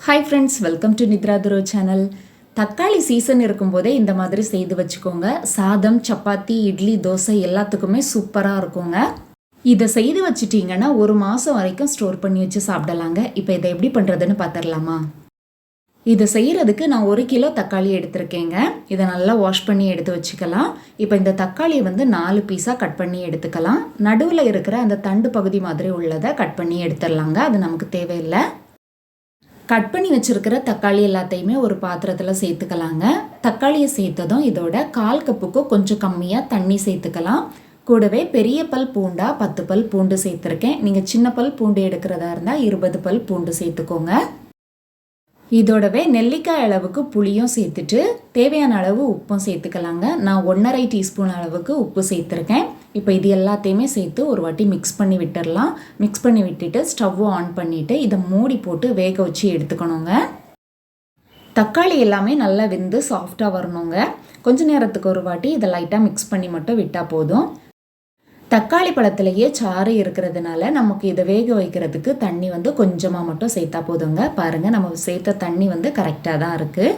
Hi friends, welcome to Nithra Thuro channel. தக்காளி season இருக்கும்போதே இந்த மாதிரி செய்து வச்சுக்கோங்க. சாதம், சப்பாத்தி, இட்லி, தோசை எல்லாத்துக்குமே சூப்பராக இருக்குங்க. இதை செய்து வச்சுட்டிங்கன்னா ஒரு மாதம் வரைக்கும் ஸ்டோர் பண்ணி வச்சு சாப்பிடலாங்க. இப்போ இதை எப்படி பண்ணுறதுன்னு பார்த்துடலாமா? இதை செய்கிறதுக்கு நான் 1 கிலோ தக்காளி எடுத்திருக்கேங்க. இதை நல்லா வாஷ் பண்ணி எடுத்து வச்சுக்கலாம். இப்போ இந்த தக்காளியை 4 பீஸாக கட் பண்ணி எடுத்துக்கலாம். நடுவில் இருக்கிற அந்த தண்டு பகுதி மாதிரி உள்ளதை கட் பண்ணி எடுத்துடலாங்க. அது நமக்கு தேவையில்லை. கட் பண்ணி வச்சுருக்கிற தக்காளி எல்லாத்தையுமே ஒரு பாத்திரத்தில் சேர்த்துக்கலாங்க. தக்காளியை சேர்த்ததும் இதோட 1/4 கப்புக்கு கொஞ்சம் கம்மியாக தண்ணி சேர்த்துக்கலாம். கூடவே பெரிய பல் பூண்டா 10 பல் பூண்டு சேர்த்துருக்கேன். நீங்கள் சின்ன பல் பூண்டு எடுக்கிறதா இருந்தால் 20 பல் பூண்டு சேர்த்துக்கோங்க. இதோடவே நெல்லிக்காய் அளவுக்கு புளியும் சேர்த்துட்டு தேவையான அளவு உப்பும் சேர்த்துக்கலாங்க. நான் 1/2 டீஸ்பூன் அளவுக்கு உப்பு சேர்த்துருக்கேன். இப்போ இது எல்லாத்தையுமே சேர்த்து ஒரு வாட்டி மிக்ஸ் பண்ணி விட்டுடலாம். மிக்ஸ் பண்ணி விட்டுட்டு ஸ்டவ் ஆன் பண்ணிவிட்டு இதை மூடி போட்டு வேக வச்சு எடுத்துக்கணுங்க. தக்காளி எல்லாமே நல்லா வெந்து சாஃப்டாக வரணுங்க. கொஞ்ச நேரத்துக்கு ஒரு வாட்டி இதை லைட்டாக மிக்ஸ் பண்ணி மட்டும் விட்டால் போதும். தக்காளி பழத்திலேயே சாறு இருக்கிறதுனால நமக்கு இதை வேக வைக்கிறதுக்கு தண்ணி கொஞ்சமாக மட்டும் சேர்த்தா போதுங்க. பாருங்கள், நம்ம சேர்த்த தண்ணி கரெக்டாக தான் இருக்குது.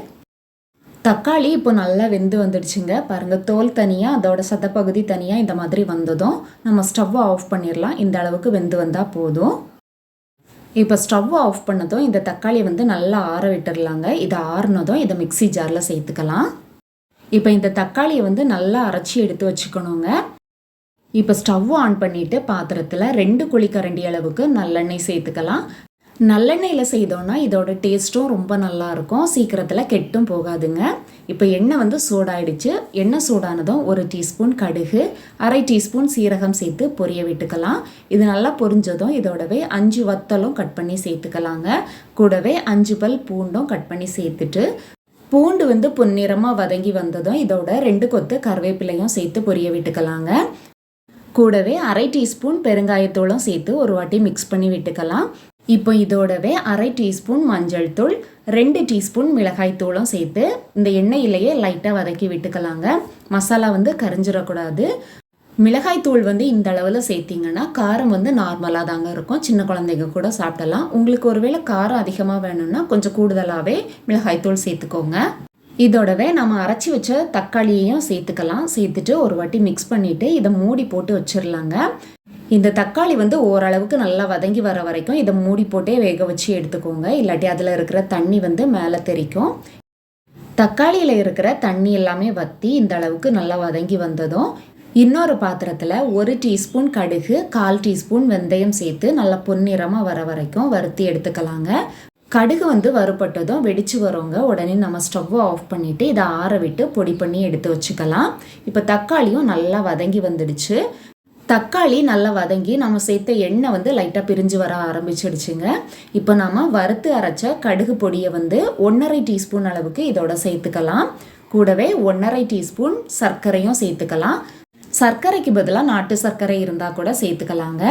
தக்காளி இப்போ நல்லா வெந்து வந்துடுச்சுங்க. பாருங்கள், தோல் தனியாக அதோட சதப்பகுதி தனியாக இந்த மாதிரி வந்ததும் நம்ம ஸ்டவ்வை ஆஃப் பண்ணிடலாம். இந்த அளவுக்கு வெந்து வந்தால் போதும். இப்போ ஸ்டவ் ஆஃப் பண்ணதும் இந்த தக்காளியை நல்லா ஆற விட்டுடலாங்க. இதை ஆறுனதும் இதை மிக்சி ஜாரில் சேர்த்துக்கலாம். இப்போ இந்த தக்காளியை நல்லா அரைச்சி எடுத்து வச்சுக்கணுங்க. இப்போ ஸ்டவ் ஆன் பண்ணிவிட்டு பாத்திரத்தில் 2 குழிக்கரண்டி அளவுக்கு நல்லெண்ணெய் சேர்த்துக்கலாம். நல்லெண்ணெயில் செய்தோன்னா இதோட டேஸ்ட்டும் ரொம்ப நல்லாயிருக்கும். சீக்கிரத்தில் கெட்டும் போகாதுங்க. இப்போ எண்ணெய் சூடாயிடுச்சு. எண்ணெய் சூடானதும் 1 டீஸ்பூன் கடுகு, 1/2 டீஸ்பூன் சீரகம் சேர்த்து பொரிய விட்டுக்கலாம். இது நல்லா பொரிஞ்சதும் இதோடவே 5 வத்தலும் கட் பண்ணி சேர்த்துக்கலாங்க. கூடவே 5 பல் பூண்டும் கட் பண்ணி சேர்த்துட்டு பூண்டு பொன்னிறமாக வதங்கி வந்ததும் இதோட 2 கொத்து கருவேப்பிலையும் சேர்த்து பொரிய விட்டுக்கலாங்க. கூடவே 1/2 டீஸ்பூன் பெருங்காயத்தூளும் சேர்த்து ஒரு வாட்டி மிக்ஸ் பண்ணி விட்டுக்கலாம். இப்போ இதோடவே 1/2 டீஸ்பூன் மஞ்சள் தூள், 2 டீஸ்பூன் மிளகாய் தூளும் சேர்த்து இந்த எண்ணெயிலேயே லைட்டாக வதக்கி விட்டுக்கலாங்க. மசாலா கரிஞ்சிடக்கூடாது. மிளகாய் தூள் இந்த அளவில் சேர்த்திங்கன்னா காரம் நார்மலாக தாங்க இருக்கும். சின்ன குழந்தைங்க கூட சாப்பிடலாம். உங்களுக்கு ஒருவேளை காரம் அதிகமாக வேணும்னா கொஞ்சம் கூடுதலாகவே மிளகாய் தூள் சேர்த்துக்கோங்க. இதோடவே நம்ம அரைச்சி வச்ச தக்காளியையும் சேர்த்துக்கலாம். சேர்த்துட்டு ஒரு வாட்டி மிக்ஸ் பண்ணிவிட்டு இதை மூடி போட்டு வச்சிடலாங்க. இந்த தக்காளி ஓரளவுக்கு நல்லா வதங்கி வர வரைக்கும் இதை மூடி போட்டே வேக வச்சு எடுத்துக்கோங்க. இல்லாட்டி அதில் இருக்கிற தண்ணி மேலே தெரிக்கும். தக்காளியில் இருக்கிற தண்ணி எல்லாமே வற்றி இந்த அளவுக்கு நல்லா வதங்கி வந்ததும் இன்னொரு பாத்திரத்தில் 1 டீஸ்பூன் கடுகு, 1/4 டீஸ்பூன் வெந்தயம் சேர்த்து நல்லா பொன்னிறமாக வர வரைக்கும் வறுத்தி எடுத்துக்கலாங்க. கடுகு வறுபட்டதும் வெடிச்சு வருங்க. உடனே நம்ம ஸ்டவ்வை ஆஃப் பண்ணிவிட்டு இதை ஆற விட்டு பொடி பண்ணி எடுத்து வச்சுக்கலாம். இப்போ தக்காளியும் நல்லா வதங்கி வந்துடுச்சு. தக்காளி நல்லா வதங்கி நம்ம சேர்த்த எண்ணெய் லைட்டாக பிரிஞ்சு வர ஆரம்பிச்சிடுச்சுங்க. இப்போ நம்ம வறுத்து அரைச்ச கடுகு பொடியை 1/2 டீஸ்பூன் அளவுக்கு இதோட சேர்த்துக்கலாம். கூடவே 1/2 டீஸ்பூன் சர்க்கரையும் சேர்த்துக்கலாம். சர்க்கரைக்கு பதிலாக நாட்டு சர்க்கரை இருந்தால் கூட சேர்த்துக்கலாங்க.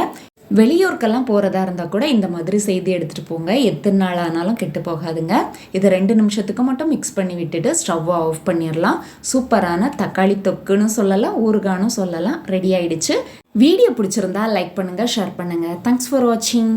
வெளியூருக்கெல்லாம் போகிறதா இருந்தால் கூட இந்த மாதிரி செய்து எடுத்துகிட்டு போங்க. எத்தனை நாள் ஆனாலும் கெட்டு போகாதுங்க. இதை 2 நிமிஷத்துக்கு மட்டும் மிக்ஸ் பண்ணி விட்டுட்டு ஸ்டவ்வை ஆஃப் பண்ணிடலாம். சூப்பரான தக்காளி தொக்குன்னு சொல்லலாம், ஊறுகான்னு சொல்லலாம். ரெடி ஆயிடுச்சு. வீடியோ பிடிச்சிருந்தா லைக் பண்ணுங்கள், ஷேர் பண்ணுங்கள். தேங்க்ஸ் ஃபார் வாட்சிங்.